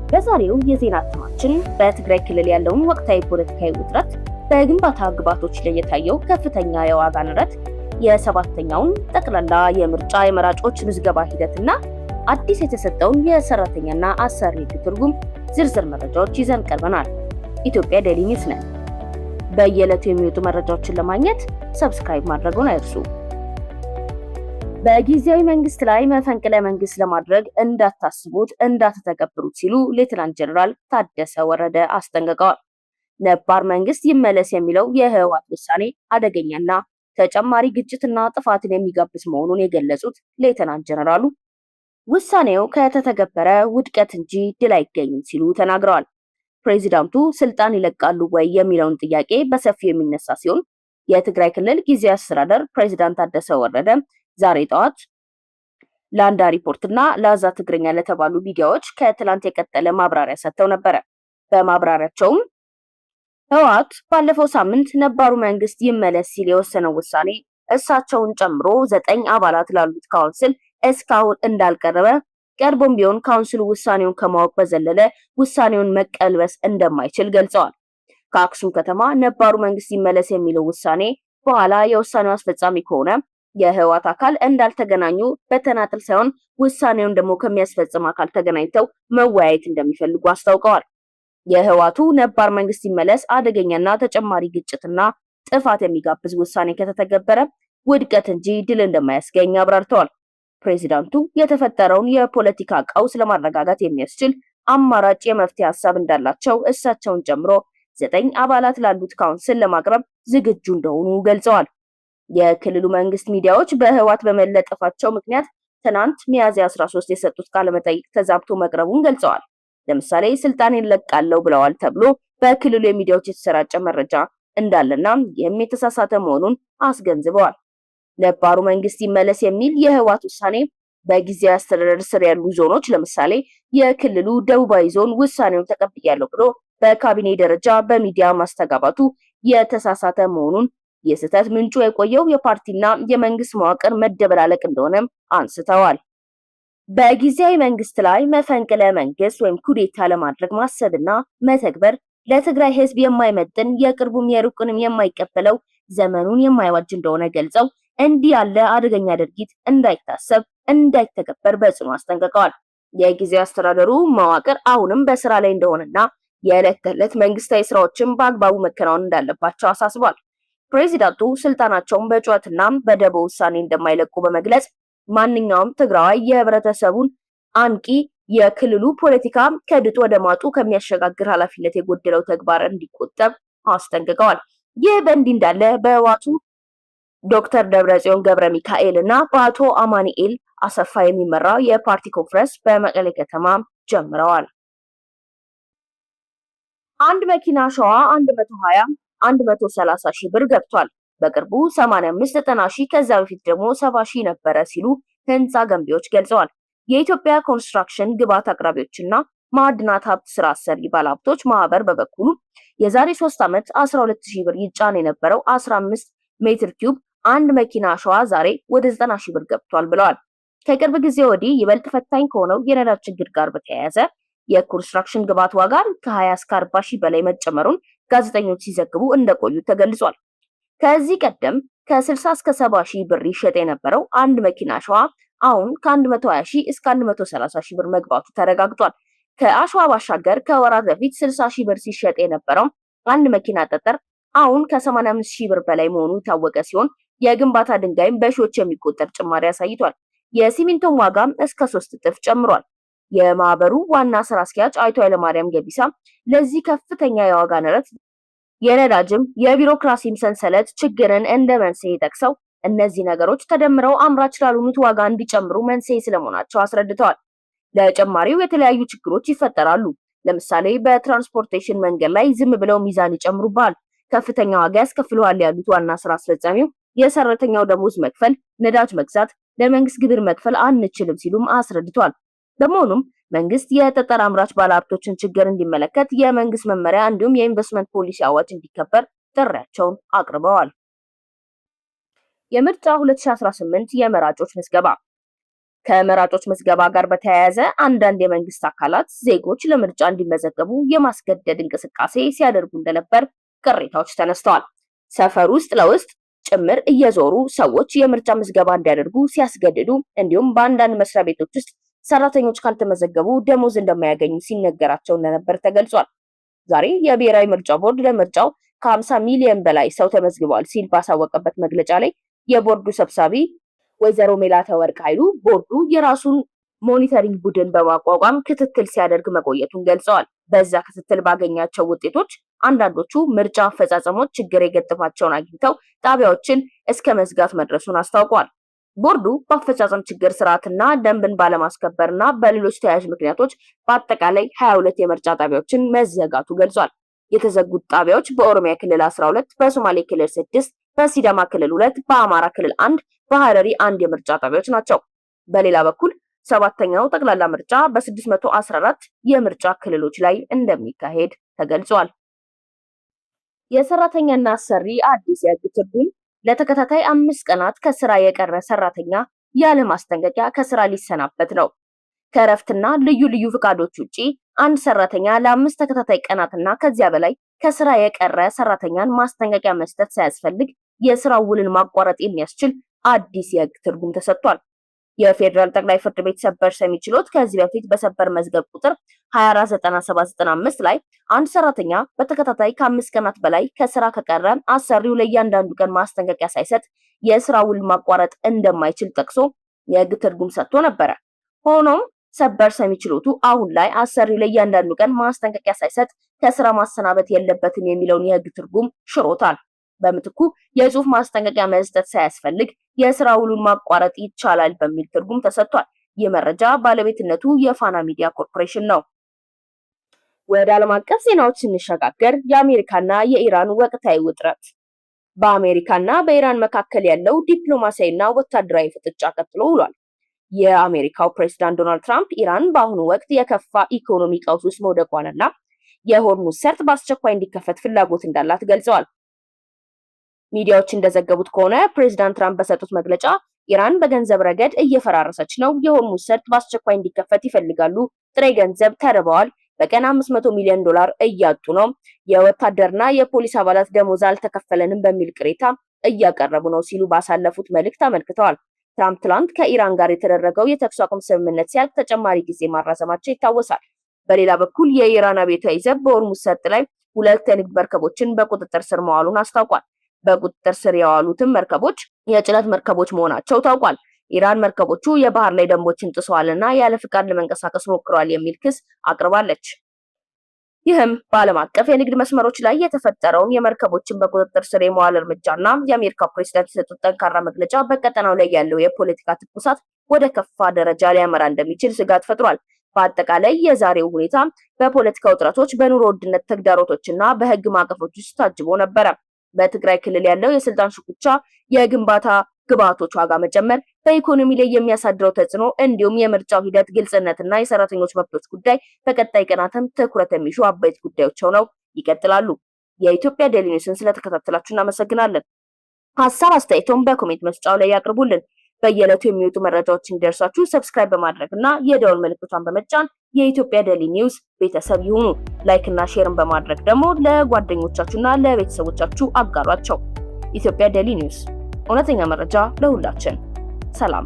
በዛሬው የዜና እትማችን በትግራይ ክልል ያለውን ወቅታዊ ፖለቲካዊ ውጥረት፣ በግንባታ ግብዓቶች ላይ የታየው ከፍተኛ የዋጋ ንረት፣ የሰባተኛውን ጠቅላላ የምርጫ የመራጮች ምዝገባ ሂደትና አዲስ የተሰጠውን የሰራተኛና አሰሪ ሕግ ትርጉም ዝርዝር መረጃዎች ይዘን ቀርበናል። ኢትዮጵያ ዴይሊ ኒውስ ነን። በየዕለቱ የሚወጡ መረጃዎችን ለማግኘት ሰብስክራይብ ማድረጉን አይርሱ። በጊዜያዊ መንግስት ላይ መፈንቅለ መንግስት ለማድረግ እንዳታስቡት እንዳትተገብሩት ሲሉ ሌተናንት ጀነራል ታደሰ ወረደ አስጠንቅቀዋል። ነባር መንግስት ይመለስ የሚለው የህወሓት ውሳኔ አደገኛና ተጨማሪ ግጭትና ጥፋትን የሚጋብዝ መሆኑን የገለጹት ሌተናንት ጀነራሉ ውሳኔው ከተተገበረ ውድቀት እንጂ ድል አይገኝም ሲሉ ተናግረዋል። ፕሬዚዳንቱ ስልጣን ይለቃሉ ወይ የሚለውን ጥያቄ በሰፊው የሚነሳ ሲሆን የትግራይ ክልል ጊዜያዊ አስተዳደር ፕሬዚዳንት ታደሰ ወረደ ዛሬ ጠዋት ለአንዳ ሪፖርት እና ለአዛ ትግርኛ ለተባሉ ሚዲያዎች ከትላንት የቀጠለ ማብራሪያ ሰጥተው ነበረ። በማብራሪያቸውም ህወሓት ባለፈው ሳምንት ነባሩ መንግስት ይመለስ ሲል የወሰነው ውሳኔ እሳቸውን ጨምሮ 9 አባላት ላሉት ካውንስል እስካሁን እንዳልቀረበ፣ ቀርቦም ቢሆን ካውንስሉ ውሳኔውን ከማወቅ በዘለለ ውሳኔውን መቀልበስ እንደማይችል ገልጸዋል። ከአክሱም ከተማ ነባሩ መንግስት ይመለስ የሚለው ውሳኔ በኋላ የውሳኔው አስፈጻሚ ከሆነ የህወሓት አካል እንዳልተገናኙ በተናጥል ሳይሆን ውሳኔውን ደግሞ ከሚያስፈጽም አካል ተገናኝተው መወያየት እንደሚፈልጉ አስታውቀዋል። የህወሓቱ ነባር መንግስት ይመለስ አደገኛና ተጨማሪ ግጭትና ጥፋት የሚጋብዝ ውሳኔ ከተተገበረ ውድቀት እንጂ ድል እንደማያስገኝ አብራርተዋል። ፕሬዚዳንቱ የተፈጠረውን የፖለቲካ ቀውስ ለማረጋጋት የሚያስችል አማራጭ የመፍትሄ ሀሳብ እንዳላቸው እሳቸውን ጨምሮ 9 አባላት ላሉት ካውንስል ለማቅረብ ዝግጁ እንደሆኑ ገልጸዋል። የክልሉ መንግስት ሚዲያዎች በህወሓት በመለጠፋቸው ምክንያት ትናንት ሚያዝያ 13 የሰጡት ቃለ መጠይቅ ተዛብቶ መቅረቡን ገልጸዋል። ለምሳሌ ስልጣን ይለቃለው ብለዋል ተብሎ በክልሉ የሚዲያዎች የተሰራጨ መረጃ እንዳለና ይህም የተሳሳተ መሆኑን አስገንዝበዋል። ነባሩ መንግስት ይመለስ የሚል የህወሓት ውሳኔ በጊዜያዊ አስተዳደር ስር ያሉ ዞኖች ለምሳሌ የክልሉ ደቡባዊ ዞን ውሳኔውን ተቀብያለሁ ብሎ በካቢኔ ደረጃ በሚዲያ ማስተጋባቱ የተሳሳተ መሆኑን የስህተት ምንጩ የቆየው የፓርቲና የመንግስት መዋቅር መደበላለቅ እንደሆነም አንስተዋል። በጊዜያዊ መንግስት ላይ መፈንቅለ መንግስት ወይም ኩዴታ ለማድረግ ማሰብና መተግበር ለትግራይ ህዝብ የማይመጥን የቅርቡም የሩቁንም የማይቀበለው ዘመኑን የማይዋጅ እንደሆነ ገልጸው እንዲህ ያለ አደገኛ ድርጊት እንዳይታሰብ እንዳይተገበር በጽኑ አስጠንቅቀዋል። የጊዜያዊ አስተዳደሩ መዋቅር አሁንም በስራ ላይ እንደሆነና የዕለት ተዕለት መንግስታዊ ስራዎችን በአግባቡ መከናወን እንዳለባቸው አሳስቧል። ፕሬዚዳንቱ ስልጣናቸውን በጩኸትና በደቦ ውሳኔ እንደማይለቁ በመግለጽ ማንኛውም ትግራዋይ የህብረተሰቡን አንቂ የክልሉ ፖለቲካ ከድጡ ወደ ማጡ ከሚያሸጋግር ኃላፊነት የጎደለው ተግባር እንዲቆጠብ አስጠንቅቀዋል። ይህ በእንዲህ እንዳለ በህወሓቱ ዶክተር ደብረጽዮን ገብረ ሚካኤል እና በአቶ አማኑኤል አሰፋ የሚመራው የፓርቲ ኮንፈረንስ በመቀሌ ከተማ ጀምረዋል። አንድ መኪና ሸዋ 130 ሺህ ብር ገብቷል። በቅርቡ 85 90 ሺህ ከዛ በፊት ደግሞ 70 ሺህ ነበረ ሲሉ ህንፃ ገንቢዎች ገልጸዋል። የኢትዮጵያ ኮንስትራክሽን ግብዓት አቅራቢዎችና ማዕድናት ሀብት ስራ አሰሪ ባለሀብቶች ማህበር በበኩሉ የዛሬ 3 ዓመት 12 ሺህ ብር ይጫን የነበረው 15 ሜትር ኪዩብ አንድ መኪና ሸዋ ዛሬ ወደ 90 ሺህ ብር ገብቷል ብለዋል። ከቅርብ ጊዜ ወዲህ ይበልጥ ፈታኝ ከሆነው የነዳጅ ችግር ጋር በተያያዘ የኮንስትራክሽን ግብዓት ዋጋ ከ20 እስከ 40 ሺህ በላይ መጨመሩን ጋዜጠኞች ሲዘግቡ እንደቆዩ ተገልጿል። ከዚህ ቀደም ከ60 እስከ 70 ሺህ ብር ይሸጥ የነበረው አንድ መኪና ሸዋ አሁን ከ120 ሺህ እስከ 130 ሺህ ብር መግባቱ ተረጋግጧል። ከአሸዋ ባሻገር ከወራት በፊት 60 ሺህ ብር ሲሸጥ የነበረው አንድ መኪና ጠጠር አሁን ከ85 ሺህ ብር በላይ መሆኑ የታወቀ ሲሆን የግንባታ ድንጋይም በሺዎች የሚቆጠር ጭማሪ አሳይቷል። የሲሚንቶም ዋጋ እስከ 3 እጥፍ ጨምሯል። የማህበሩ ዋና ስራ አስኪያጅ አቶ ኃይለማርያም ገቢሳ ለዚህ ከፍተኛ የዋጋ ንረት የነዳጅም የቢሮክራሲም ሰንሰለት ችግርን እንደ መንስኤ ጠቅሰው እነዚህ ነገሮች ተደምረው አምራች ላልሆኑት ዋጋ እንዲጨምሩ መንስኤ ስለመሆናቸው አስረድተዋል። ለጨማሪው የተለያዩ ችግሮች ይፈጠራሉ። ለምሳሌ በትራንስፖርቴሽን መንገድ ላይ ዝም ብለው ሚዛን ይጨምሩባል፣ ከፍተኛ ዋጋ ያስከፍለዋል ያሉት ዋና ስራ አስፈጻሚው የሰራተኛው ደሞዝ መክፈል፣ ነዳጅ መግዛት፣ ለመንግስት ግብር መክፈል አንችልም ሲሉም አስረድተዋል። በመሆኑም መንግስት የጠጠር አምራች ባለሀብቶችን ችግር እንዲመለከት የመንግስት መመሪያ እንዲሁም የኢንቨስትመንት ፖሊሲ አዋጅ እንዲከበር ጥሪያቸውን አቅርበዋል። የምርጫ 2018 የመራጮች ምዝገባ ከመራጮች ምዝገባ ጋር በተያያዘ አንዳንድ የመንግስት አካላት ዜጎች ለምርጫ እንዲመዘገቡ የማስገደድ እንቅስቃሴ ሲያደርጉ እንደነበር ቅሬታዎች ተነስተዋል። ሰፈር ውስጥ ለውስጥ ጭምር እየዞሩ ሰዎች የምርጫ ምዝገባ እንዲያደርጉ ሲያስገድዱ፣ እንዲሁም በአንዳንድ መስሪያ ቤቶች ውስጥ ሰራተኞች ካልተመዘገቡ ደሞዝ እንደማያገኙ ሲነገራቸው እንደነበር ተገልጿል። ዛሬ የብሔራዊ ምርጫ ቦርድ ለምርጫው ከ50 ሚሊዮን በላይ ሰው ተመዝግቧል ሲል ባሳወቀበት መግለጫ ላይ የቦርዱ ሰብሳቢ ወይዘሮ ሜላተወርቅ ኃይሉ ቦርዱ የራሱን ሞኒተሪንግ ቡድን በማቋቋም ክትትል ሲያደርግ መቆየቱን ገልጸዋል። በዛ ክትትል ባገኛቸው ውጤቶች አንዳንዶቹ ምርጫ አፈጻጸሞች ችግር የገጠማቸውን አግኝተው ጣቢያዎችን እስከ መዝጋት መድረሱን አስታውቋል። ቦርዱ በአፈጻጸም ችግር ስርዓትና ደንብን ባለማስከበርና በሌሎች ተያያዥ ምክንያቶች በአጠቃላይ 22 የምርጫ ጣቢያዎችን መዘጋቱ ገልጿል። የተዘጉት ጣቢያዎች በኦሮሚያ ክልል 12፣ በሶማሌ ክልል 6፣ በሲዳማ ክልል 2፣ በአማራ ክልል 1፣ በሐረሪ 1 የምርጫ ጣቢያዎች ናቸው። በሌላ በኩል ሰባተኛው ጠቅላላ ምርጫ በ614 የምርጫ ክልሎች ላይ እንደሚካሄድ ተገልጿል። የሰራተኛና አሰሪ አዲስ የህግ ትርጉም ለተከታታይ 5 ቀናት ከስራ የቀረ ሰራተኛ ያለ ማስጠንቀቂያ ከስራ ሊሰናበት ነው። ከእረፍትና ልዩ ልዩ ፍቃዶች ውጪ አንድ ሰራተኛ ለ5 ተከታታይ ቀናትና ከዚያ በላይ ከስራ የቀረ ሰራተኛን ማስጠንቀቂያ መስጠት ሳያስፈልግ የስራ ውልን ማቋረጥ የሚያስችል አዲስ የህግ ትርጉም ተሰጥቷል። የፌዴራል ጠቅላይ ፍርድ ቤት ሰበር ሰሚ ችሎት ከዚህ በፊት በሰበር መዝገብ ቁጥር 249795 ላይ አንድ ሰራተኛ በተከታታይ ከ5 ቀናት በላይ ከስራ ከቀረ አሰሪው ለእያንዳንዱ ቀን ማስጠንቀቂያ ሳይሰጥ የስራ ውል ማቋረጥ እንደማይችል ጠቅሶ የህግ ትርጉም ሰጥቶ ነበረ። ሆኖም ሰበር ሰሚ ችሎቱ አሁን ላይ አሰሪው ለእያንዳንዱ ቀን ማስጠንቀቂያ ሳይሰጥ ከስራ ማሰናበት የለበትም የሚለውን የህግ ትርጉም ሽሮታል። በምትኩ የጽሁፍ ማስጠንቀቂያ መስጠት ሳያስፈልግ የስራ ውሉን ማቋረጥ ይቻላል በሚል ትርጉም ተሰጥቷል። ይህ መረጃ ባለቤትነቱ የፋና ሚዲያ ኮርፖሬሽን ነው። ወደ ዓለም አቀፍ ዜናዎች ስንሸጋገር የአሜሪካና የኢራን ወቅታዊ ውጥረት። በአሜሪካና በኢራን መካከል ያለው ዲፕሎማሲያዊና ወታደራዊ ፍጥጫ ቀጥሎ ውሏል። የአሜሪካው ፕሬዝዳንት ዶናልድ ትራምፕ ኢራን በአሁኑ ወቅት የከፋ ኢኮኖሚ ቀውስ ውስጥ መውደቋንና የሆርሙዝ ሰርጥ በአስቸኳይ እንዲከፈት ፍላጎት እንዳላት ገልጸዋል። ሚዲያዎች እንደዘገቡት ከሆነ ፕሬዝዳንት ትራምፕ በሰጡት መግለጫ ኢራን በገንዘብ ረገድ እየፈራረሰች ነው፣ የሆርሙዝ ሰርጥ በአስቸኳይ እንዲከፈት ይፈልጋሉ፣ ጥሬ ገንዘብ ተርበዋል፣ በቀን $500 ሚሊዮን እያጡ ነው፣ የወታደርና የፖሊስ አባላት ደሞዝ አልተከፈለንም በሚል ቅሬታ እያቀረቡ ነው ሲሉ ባሳለፉት መልእክት አመልክተዋል። ትራምፕ ትላንት ከኢራን ጋር የተደረገው የተኩስ አቁም ስምምነት ሲያልቅ ተጨማሪ ጊዜ ማራዘማቸው ይታወሳል። በሌላ በኩል የኢራን አብዮታዊ ዘብ በሆርሙዝ ሰርጥ ላይ 2 የንግድ መርከቦችን በቁጥጥር ስር መዋሉን አስታውቋል። በቁጥጥር ስር የዋሉትም መርከቦች የጭነት መርከቦች መሆናቸው ታውቋል። ኢራን መርከቦቹ የባህር ላይ ደንቦችን ጥሰዋልና ያለ ፍቃድ ለመንቀሳቀስ ሞክረዋል የሚል ክስ አቅርባለች። ይህም በዓለም አቀፍ የንግድ መስመሮች ላይ የተፈጠረውን የመርከቦችን በቁጥጥር ስር የመዋል እርምጃና የአሜሪካ ፕሬዝዳንት የሰጡት ጠንካራ መግለጫ በቀጠናው ላይ ያለው የፖለቲካ ትኩሳት ወደ ከፋ ደረጃ ሊያመራ እንደሚችል ስጋት ፈጥሯል። በአጠቃላይ የዛሬው ሁኔታ በፖለቲካ ውጥረቶች፣ በኑሮ ውድነት ተግዳሮቶችና በህግ ማዕቀፎች ውስጥ ታጅቦ ነበረ። በትግራይ ክልል ያለው የስልጣን ሽኩቻ፣ የግንባታ ግብዓቶች ዋጋ መጨመር፣ በኢኮኖሚ ላይ የሚያሳድረው ተጽዕኖ እንዲሁም የምርጫው ሂደት ግልጽነትና የሰራተኞች መብቶች ጉዳይ በቀጣይ ቀናትም ትኩረት የሚሹ አበይት ጉዳዮች ሆነው ይቀጥላሉ። የኢትዮጵያ ዴይሊ ኒውስን ስለተከታተላችሁ እናመሰግናለን። ሀሳብ አስተያየቶን በኮሜንት መስጫው ላይ ያቅርቡልን። በየዕለቱ የሚወጡ መረጃዎች እንዲደርሳችሁ ሰብስክራይብ በማድረግ እና የደወል ምልክቷን በመጫን የኢትዮጵያ ዴይሊ ኒውስ ቤተሰብ ይሁኑ። ላይክ እና ሼርን በማድረግ ደግሞ ለጓደኞቻችሁና ለቤተሰቦቻችሁ አጋሯቸው። ኢትዮጵያ ዴይሊ ኒውስ፣ እውነተኛ መረጃ ለሁላችን። ሰላም።